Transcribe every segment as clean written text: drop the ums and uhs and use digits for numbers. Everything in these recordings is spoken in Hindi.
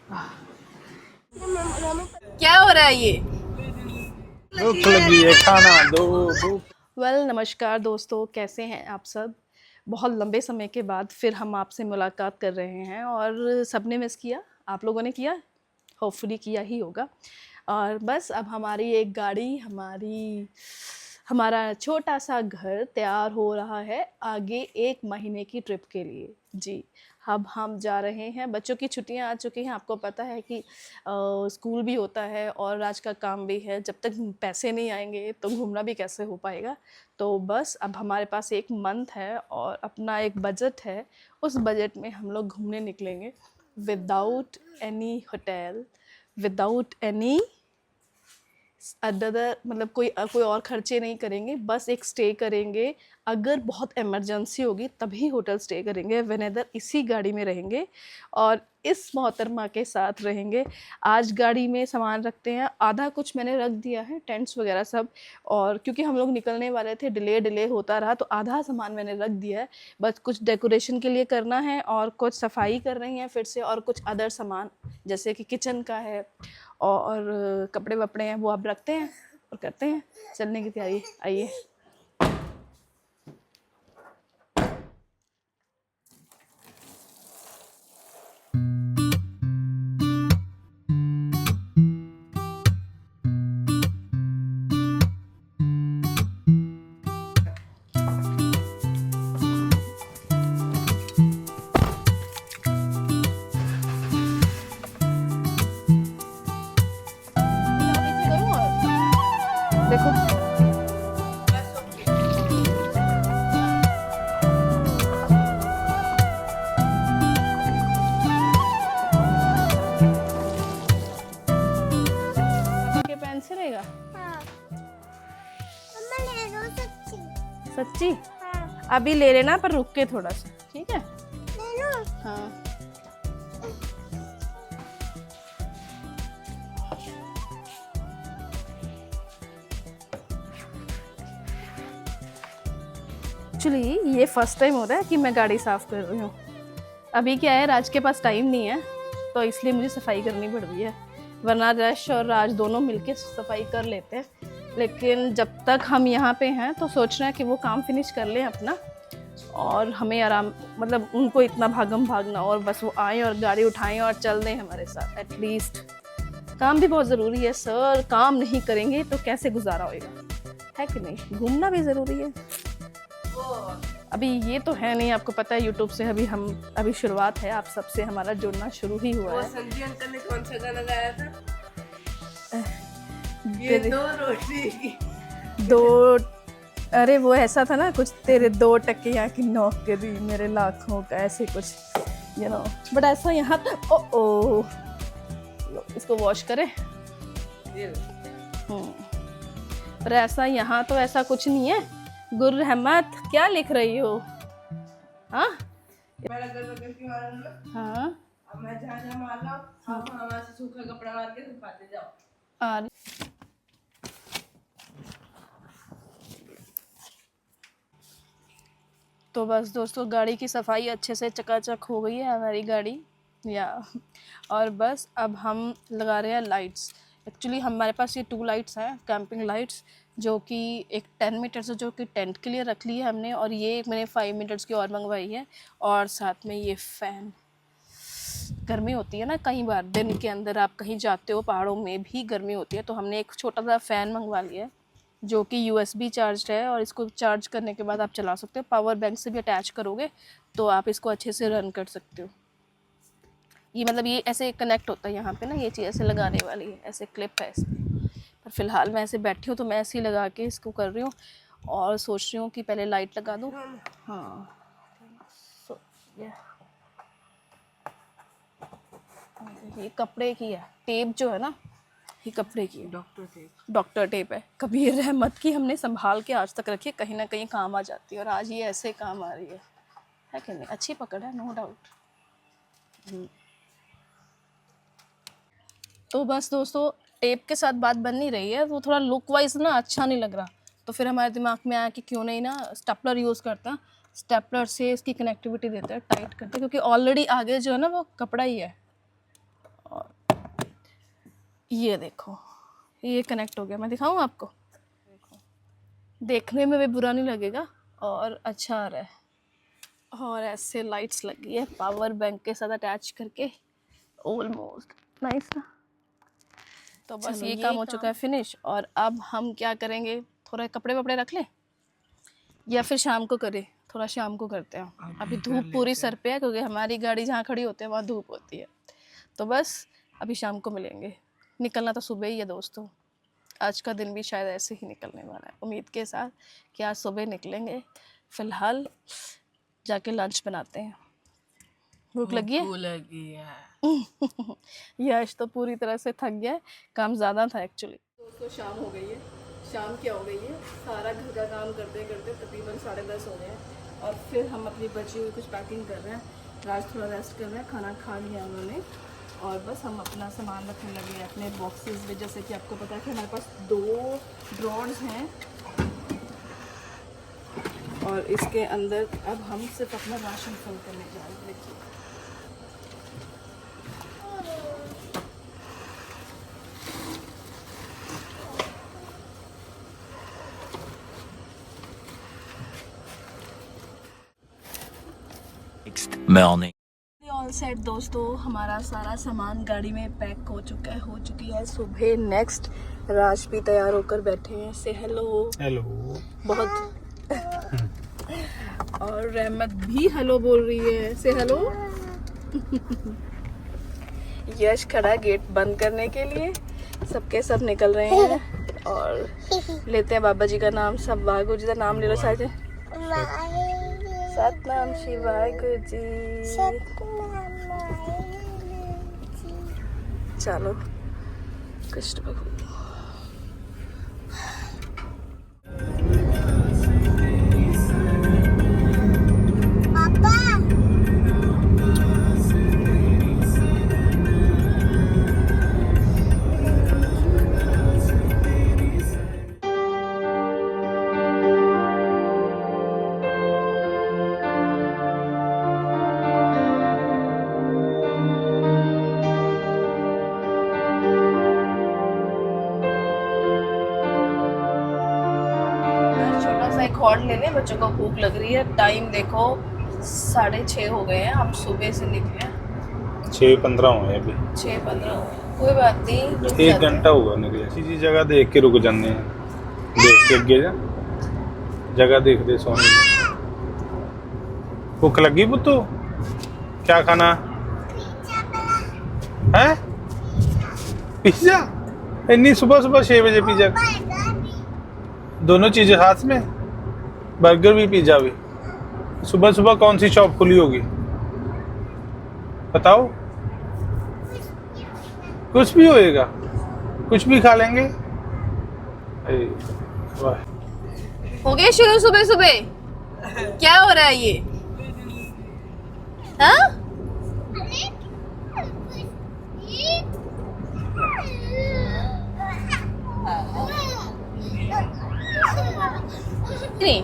क्या हो रहा है ये? भूख लगी है, खाना दो। भूख। नमस्कार दोस्तों, कैसे हैं आप सब? बहुत लंबे समय के बाद फिर हम आपसे मुलाकात कर रहे हैं और सबने मिस किया। आप लोगों ने किया, होपफुली किया ही होगा। और बस अब हमारी एक गाड़ी, हमारा छोटा सा घर तैयार हो रहा है आगे 1 महीने की ट्रिप के लिए। जी, अब हम जा रहे हैं। बच्चों की छुट्टियां आ चुकी हैं। आपको पता है कि स्कूल भी होता है और आज का काम भी है। जब तक पैसे नहीं आएंगे तो घूमना भी कैसे हो पाएगा। तो बस अब हमारे पास 1 मंथ है और अपना एक बजट है। उस बजट में हम लोग घूमने निकलेंगे without any hotel, without any other, मतलब कोई और खर्चे नहीं करेंगे। बस एक स्टे करेंगे। अगर बहुत इमरजेंसी होगी तभी होटल स्टे करेंगे, वेनेदर इसी गाड़ी में रहेंगे और इस मोहतरमा के साथ रहेंगे। आज गाड़ी में सामान रखते हैं, आधा कुछ मैंने रख दिया है, टेंट्स वगैरह सब। और क्योंकि हम लोग निकलने वाले थे, डिले होता रहा, तो आधा सामान मैंने रख दिया है। बस कुछ डेकोरेशन के लिए करना है और कुछ सफाई कर रही हैं फिर से, और कुछ अदर सामान जैसे कि किचन का है और कपड़े वपड़े हैं, वो आप रखते हैं और करते हैं चलने की तैयारी। आइए। करूँ और देखो, के पेन से रहेगा। हाँ। मम्मा ले लो सच्ची। सच्ची? हाँ। अभी ले लेना, पर रुक के थोड़ा सा, ठीक है? ले लो। हाँ। एक्चुअली ये फर्स्ट टाइम हो रहा है कि मैं गाड़ी साफ़ कर रही हूँ। अभी क्या है, राज के पास टाइम नहीं है तो इसलिए मुझे सफाई करनी पड़ रही है, वरना रश और राज दोनों मिलके सफाई कर लेते हैं। लेकिन जब तक हम यहाँ पे हैं तो सोच रहे हैं कि वो काम फिनिश कर लें अपना, और हमें आराम, मतलब उनको इतना भागम भागना, और बस वो आएँ और गाड़ी उठाएं और चल दें हमारे साथ एटलीस्ट। काम भी बहुत ज़रूरी है सर, काम नहीं करेंगे तो कैसे गुजारा होएगा, है कि नहीं? घूमना भी ज़रूरी है। अभी ये तो है नहीं, आपको पता है यूट्यूब से अभी शुरुआत है, आप सबसे हमारा जुड़ना शुरू ही हुआ है। संजय अंकल ने कौन सा गाना गाया था? ये तेरे दो रोटी दो, अरे वो ऐसा था ना कुछ, तेरे 2 टकियाँ की नौकरी मेरे लाखों का, ऐसे कुछ, यू नो। बट ऐसा यहाँ ओ इसको वॉश करें। पर ऐसा यहाँ तो ऐसा कुछ नहीं है। गुर रहमत, क्या लिख रही हो? हाँ मेरा घर बगल की मार लो। हाँ, अब मैं जहाँ मार लो, आप हमारे से सूखा कपड़ा मार के सुखाते जाओ। आ तो बस दोस्तों, गाड़ी की सफाई अच्छे से चकाचक हो गई है हमारी गाड़ी, या और बस अब हम लगा रहे हैं लाइट्स। एक्चुअली हमारे पास ये 2 लाइट्स हैं, कैंपिंग लाइट्स, जो कि एक 10 मीटर्स है जो कि टेंट के लिए रख ली है हमने, और ये मैंने 5 मीटर्स की और मंगवाई है। और साथ में ये फ़ैन, गर्मी होती है ना कई बार दिन के अंदर, आप कहीं जाते हो पहाड़ों में भी गर्मी होती है, तो हमने एक छोटा सा फ़ैन मंगवा लिया है जो कि USB चार्ज है, और इसको चार्ज करने के बाद आप चला सकते हो। पावर बैंक से भी अटैच करोगे तो आप इसको अच्छे से रन कर सकते हो। ये मतलब ये ऐसे कनेक्ट होता है यहाँ पे ना, ये चीज़ ऐसे लगाने वाली है, ऐसे क्लिप है इसमें। पर फिलहाल मैं ऐसे बैठी हूँ तो मैं ऐसे ही लगा के इसको कर रही हूँ, और सोच रही हूँ कि पहले लाइट लगा दूँ। हाँ, सो ये कपड़े की है टेप जो है ना, ये कपड़े की है, डॉक्टर टेप है। कभी रहमत की हमने संभाल के आज तक रखी है, कहीं ना कहीं काम आ जाती है, और आज ये ऐसे काम आ रही है कि नहीं? अच्छी पकड़ है, नो डाउट। तो बस दोस्तों, टेप के साथ बात बन नहीं रही है, वो थोड़ा लुक वाइज ना अच्छा नहीं लग रहा, तो फिर हमारे दिमाग में आया कि क्यों नहीं ना स्टेपलर यूज़ करता, स्टेपलर से इसकी कनेक्टिविटी देते हैं, टाइट करते हैं, क्योंकि ऑलरेडी आगे जो है ना वो कपड़ा ही है। और ये देखो, ये कनेक्ट हो गया। मैं दिखाऊं आपको? देखो, देखने में भी बुरा नहीं लगेगा और अच्छा आ रहा है। और ऐसे लाइट्स लगी है पावर बैंक के साथ अटैच करके, ऑलमोस्ट नाइस ना। तो बस ये काम हो चुका है फिनिश। और अब हम क्या करेंगे, थोड़ा कपड़े वपड़े रख लें या फिर शाम को करें? थोड़ा शाम को करते हैं, अभी धूप पूरी सर पे है, क्योंकि हमारी गाड़ी जहाँ खड़ी होती है वहाँ धूप होती है। तो बस अभी शाम को मिलेंगे। निकलना तो सुबह ही है दोस्तों, आज का दिन भी शायद ऐसे ही निकलने वाला है, उम्मीद के साथ कि आज सुबह निकलेंगे। फ़िलहाल जाके लंच बनाते हैं। भूख लगी है? लगी है। यश तो पूरी तरह से थक गया है, काम ज़्यादा था एक्चुअली। दोस्तों शाम हो गई है, शाम क्या हो गई है, सारा घर का काम करते करते तकरीबन 10:30 हो गए हैं। और फिर हम अपनी बची हुई कुछ पैकिंग कर रहे हैं। राज थोड़ा रेस्ट कर रहे हैं, खाना खा लिया उन्होंने, और बस हम अपना सामान रखने लगे हैं अपने बॉक्सेस में। जैसे कि आपको पता है कि हमारे पास 2 ड्रॉर्स हैं और इसके अंदर अब हम सिर्फ अपना राशन फिल करने जा रहे हैं। देखिए morning. ऑल सेट दोस्तों, हमारा सारा सामान गाड़ी में पैक हो चुकी है सुबह। नेक्स्ट राज भी तैयार होकर बैठे हैं। से हेलो। हेलो। बहुत और रहमत भी हेलो बोल रही है। से हेलो। यश खड़ा गेट बंद करने के लिए, सबके सब निकल रहे हैं और लेते हैं बाबा जी का नाम। सब वाहिगुरु जी का नाम ले लो सारे। सतनाम शिवाय गुरु जी। चलो कृष्ण भगवान। एक हॉट ले लें, बच्चों को भूख लग रही है। टाइम देखो 6:30 हो गए हैं, हम सुबह से निकले हैं। 6:15 हुए अभी। 6:15 हो गए, कोई बात नहीं, रुक 1 जाते हैं। घंटा हुआ निकले। किसी जगह देख के रुक जाने हैं, देख के अगे जा जगह देख दे सोने की। भूख लगी पुत्तू? क्या खाना है? पिज्जा? इतनी सुबह सुबह 6 बजे पिज्जा? दोनों चीजें साथ में, बर्गर भी पिज्जा भी। सुबह सुबह कौन सी शॉप खुली होगी बताओ? कुछ भी होएगा, कुछ भी खा लेंगे। वाह, हो गए शुरू सुबह सुबह। क्या हो रहा है ये? हाँ? नहीं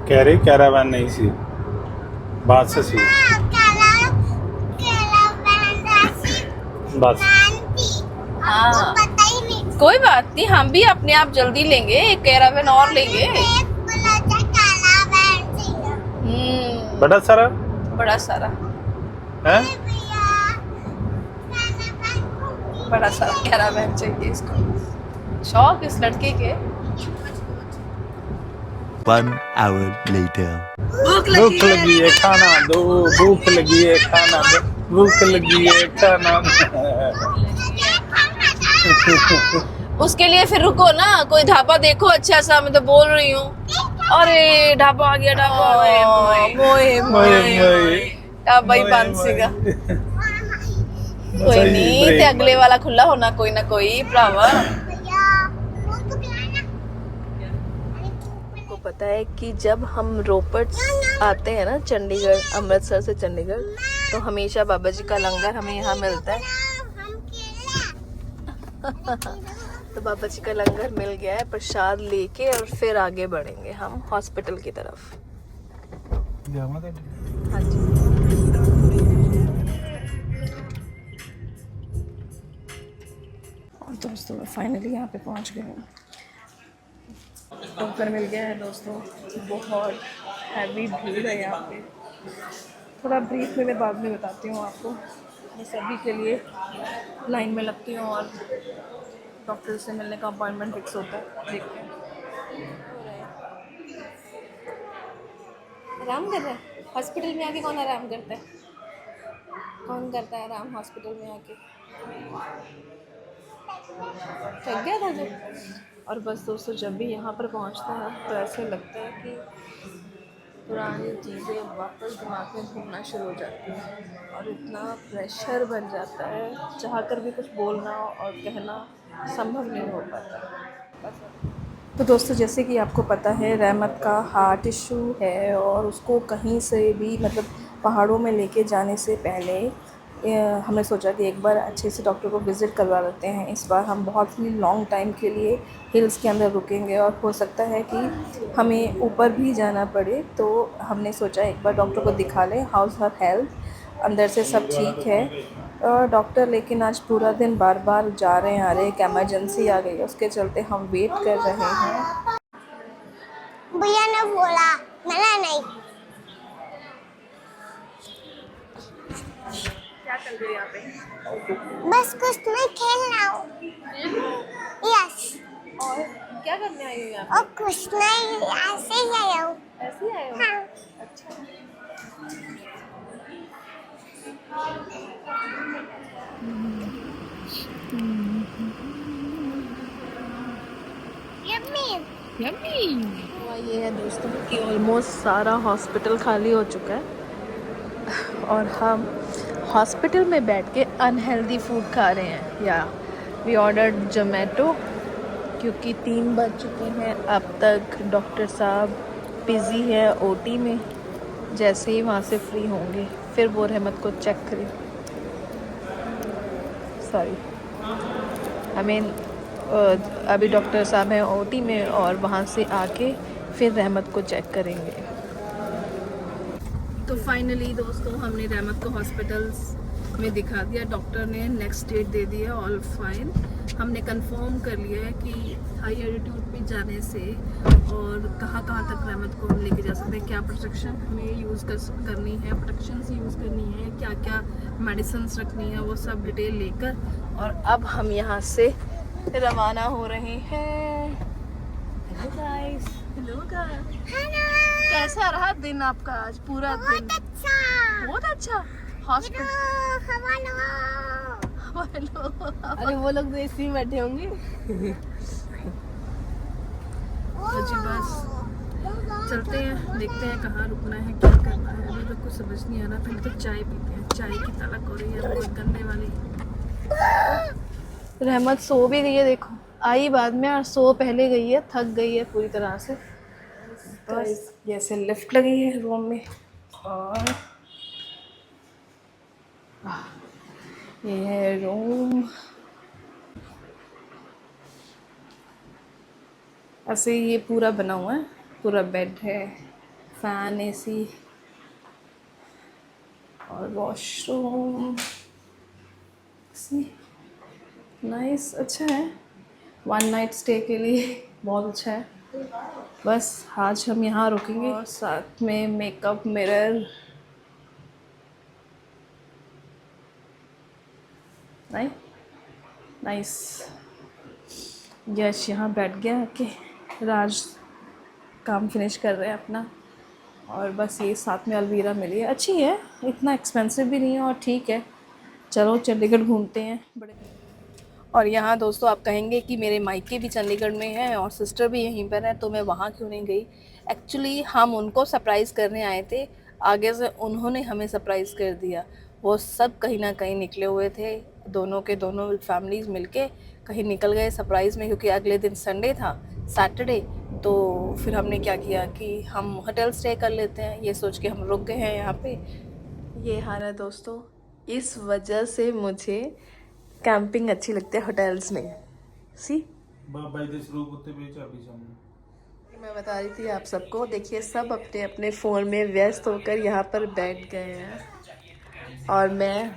कह रही कैरावैन नहीं सी, बात से सी बस। हाँ कोई बात नहीं, हम भी अपने आप जल्दी लेंगे, एक कैरावैन और लेंगे। बड़ा सारा है, बड़ा सारा कैरावैन चाहिए इसको। शौक इस लड़के के। 1 hour later. भूख लगी है खाना दो, भूख लगी है खाना दो, भूख लगी है खाना उसके लिए फिर रुको ना, कोई ढाबा देखो अच्छा सा। मैं तो बोल रही हूँ। अरे ढाबा आ गया, ढाबा ढाबा ही बंद सीगा। कोई नहीं, ते अगले वाला खुला होना कोई ना कोई भरावा। को पता है कि जब हम रोपड़ आते हैं ना, चंडीगढ़, अमृतसर से चंडीगढ़, तो हमेशा बाबा जी का लंगर हमें यहाँ मिलता है। तो बाबा जी का लंगर मिल गया है, प्रसाद लेके और फिर आगे बढ़ेंगे हम हॉस्पिटल की तरफ। हाँ जी। दोस्तों मैं फाइनली यहाँ पे पहुँच गई हूँ। डॉक्टर मिल गया है दोस्तों। बहुत हैवी भीड़ है यहाँ पे। थोड़ा ब्रीफ में मैं बाद में बताती हूँ आपको। मैं सभी के लिए लाइन में लगती हूँ और डॉक्टर से मिलने का अपॉइंटमेंट फिक्स होता है। देखते हैं। आराम कर रहा है। हॉस्पिटल में आके कौन आराम करता है? कौन करता है आराम हॉस्पिटल में आके? थक गया था जब। और बस दोस्तों जब भी यहाँ पर पहुँचते हैं तो ऐसे लगता है कि पुरानी चीज़ें वापस दिमाग में घूमना शुरू हो जाती हैं और इतना प्रेशर बन जाता है, चाह कर भी कुछ बोलना और कहना संभव नहीं हो पाता। तो दोस्तों जैसे कि आपको पता है रहमत का हार्ट इशू है और उसको कहीं से भी मतलब पहाड़ों में लेके जाने से पहले हमने सोचा कि एक बार अच्छे से डॉक्टर को विज़िट करवा लेते हैं। इस बार हम बहुत ही लॉन्ग टाइम के लिए हिल्स के अंदर रुकेंगे और हो सकता है कि हमें ऊपर भी जाना पड़े, तो हमने सोचा एक बार डॉक्टर को दिखा लें। हाउस हर हेल्थ अंदर से सब ठीक है और डॉक्टर लेकिन आज पूरा दिन बार बार जा रहे हैं आ रहे हैं। एक एमरजेंसी आ गई है, उसके चलते हम वेट कर रहे हैं। भैया ने बोला मैंने नहीं। क्या कर रहे हो यहाँ पे? बस कुछ नहीं, खेल रहा हूँ। यस। और क्या करने आई हो यहाँ और कुछ नहीं, ऐसे ही आया हूँ। पे? ऐसे ही आए हो? हाँ। अच्छा। यम्मी। हुआ ये है दोस्तों कि ऑलमोस्ट सारा हॉस्पिटल खाली हो चुका है और हम हॉस्पिटल में बैठ के अनहेल्दी फूड खा रहे हैं। या वी ऑर्डर्ड जोमेटो क्योंकि 3 बज चुके हैं। अब तक डॉक्टर साहब बिज़ी है ओटी में। जैसे ही वहाँ से फ्री होंगे फिर वो रहमत को चेक करें। सॉरी आई मीन अभी डॉक्टर साहब हैं ओटी में और वहाँ से आके फिर रहमत को चेक करेंगे। तो फाइनली दोस्तों हमने रहमत को हॉस्पिटल्स में दिखा दिया। डॉक्टर ने नेक्स्ट डेट दे दिया। All fine. हमने कंफर्म कर लिया है कि हाई एल्टीट्यूड पे जाने से और कहाँ तक रहमत को हम लेके जा सकते हैं, क्या प्रोटेक्शन हमें यूज़ करनी है, प्रोटेक्शंस यूज़ करनी है, क्या क्या मेडिसिन्स रखनी है, वो सब डिटेल लेकर और अब हम यहाँ से रवाना हो रहे हैं। Hello guys. Hello guys. कैसा रहा दिन आपका आज? पूरा दिन बहुत अच्छा। हॉस्पिटल अरे वो लोग तो इसी में बैठे होंगे। तो जी बस चलते हैं, देखते हैं कहाँ रुकना है, क्या करना है। अभी तो कुछ समझ नहीं आ रहा। पहले तो चाय पीते हैं। चाय की तलक हो रही है बहुत गंदे वाली। रहमत सो भी गई है, देखो आई बाद में और सो पहले गई है। थक गई है पूरी तरह से। बस जैसे लिफ्ट लगी है रूम में और ये है रूम। ऐसे ये पूरा बना हुआ है, पूरा बेड है, फैन, एसी और वॉशरूम। नाइस, अच्छा है। 1 नाइट स्टे के लिए बहुत अच्छा है। बस आज हम यहाँ रुकेंगे और साथ में मेकअप मिरर। नाइस। यश यहाँ बैठ गया कि राज काम फिनिश कर रहे हैं अपना और बस ये साथ में अलवीरा मिली है। अच्छी है, इतना एक्सपेंसिव भी नहीं है और ठीक है। चलो चंडीगढ़ घूमते हैं बड़े। और यहाँ दोस्तों आप कहेंगे कि मेरे मायके भी चंडीगढ़ में हैं और सिस्टर भी यहीं पर है, तो मैं वहाँ क्यों नहीं गई। एक्चुअली हम उनको सरप्राइज़ करने आए थे, आगे से उन्होंने हमें सरप्राइज़ कर दिया। वो सब कहीं ना कहीं निकले हुए थे, दोनों के दोनों फैमिलीज़ मिलके कहीं निकल गए सरप्राइज़ में, क्योंकि अगले दिन संडे था, सैटरडे। तो फिर हमने क्या किया कि हम होटल स्टे कर लेते हैं, ये सोच के हम रुक गए हैं यहाँ पे। ये हाल है दोस्तों, इस वजह से मुझे कैंपिंग अच्छी लगती है होटल्स में। सी मैं बता रही थी आप सबको, देखिए सब अपने अपने फ़ोन में व्यस्त होकर यहाँ पर बैठ गए हैं और मैं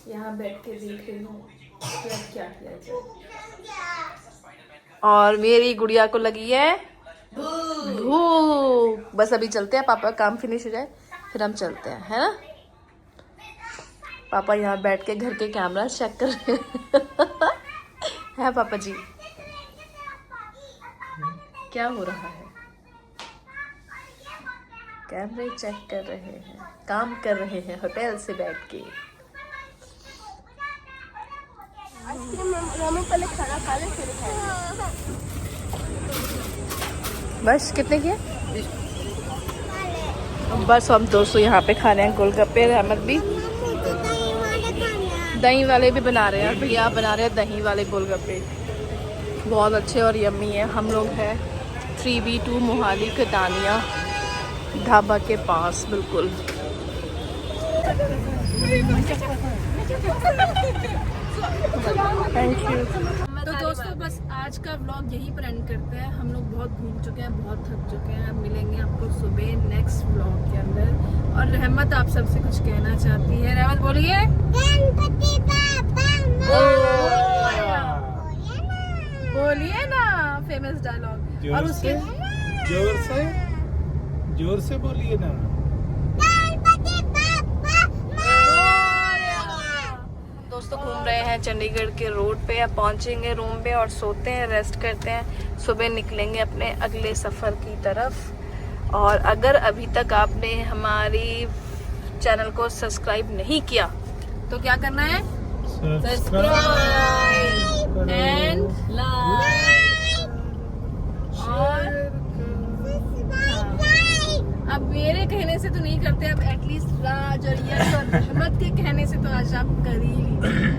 यहाँ बैठ के देख रही हूँ क्या किया जाए। और मेरी गुड़िया को लगी है भूख। बस अभी चलते हैं, पापा का काम फिनिश हो जाए फिर हम चलते हैं, है ना। पापा यहाँ बैठ के घर के कैमरा चेक कर रहे हैं है पापा जी, क्या हो रहा है। कैमरे चेक कर रहे हैं, काम कर रहे हैं होटल से बैठ के। पहले खाना खा ले फिर खाएंगे। बस कितने के? बस हम दोस्तों यहाँ पे खा रहे हैं गोलगप्पे। रहमत भी दही वाले भी बना रहे हैं, और भैया बना रहे हैं दही वाले गोलगप्पे, बहुत अच्छे और यम्मी है। हम लोग हैं 3B2 मोहाली कटानिया ढाबा के पास बिल्कुल। Thank you. तो दोस्तों बस आज का व्लॉग यहीं पर एंड करते हैं। हम लोग बहुत घूम चुके हैं, बहुत थक चुके हैं। अब मिलेंगे आपको सुबह नेक्स्ट व्लॉग के अंदर। और रहमत आप सबसे कुछ कहना चाहती है। रहमत बोलिए। गणपति बाबा बोलिए ना फेमस डायलॉग। और उसके जोर से बोलिए ना। गणपति बाबा। दोस्तों घूम रहे हैं चंडीगढ़ के रोड पे। अब पहुंचेंगे रूम पे और सोते हैं, रेस्ट करते हैं। सुबह निकलेंगे अपने अगले सफ़र की तरफ। और अगर अभी तक आपने हमारी चैनल को सब्सक्राइब नहीं किया तो क्या करना है? Subscribe and like. और अब मेरे कहने से तो नहीं करते, अब एटलीस्ट राज और यश और रहमत के कहने से तो आज आप कर ही लीजिए।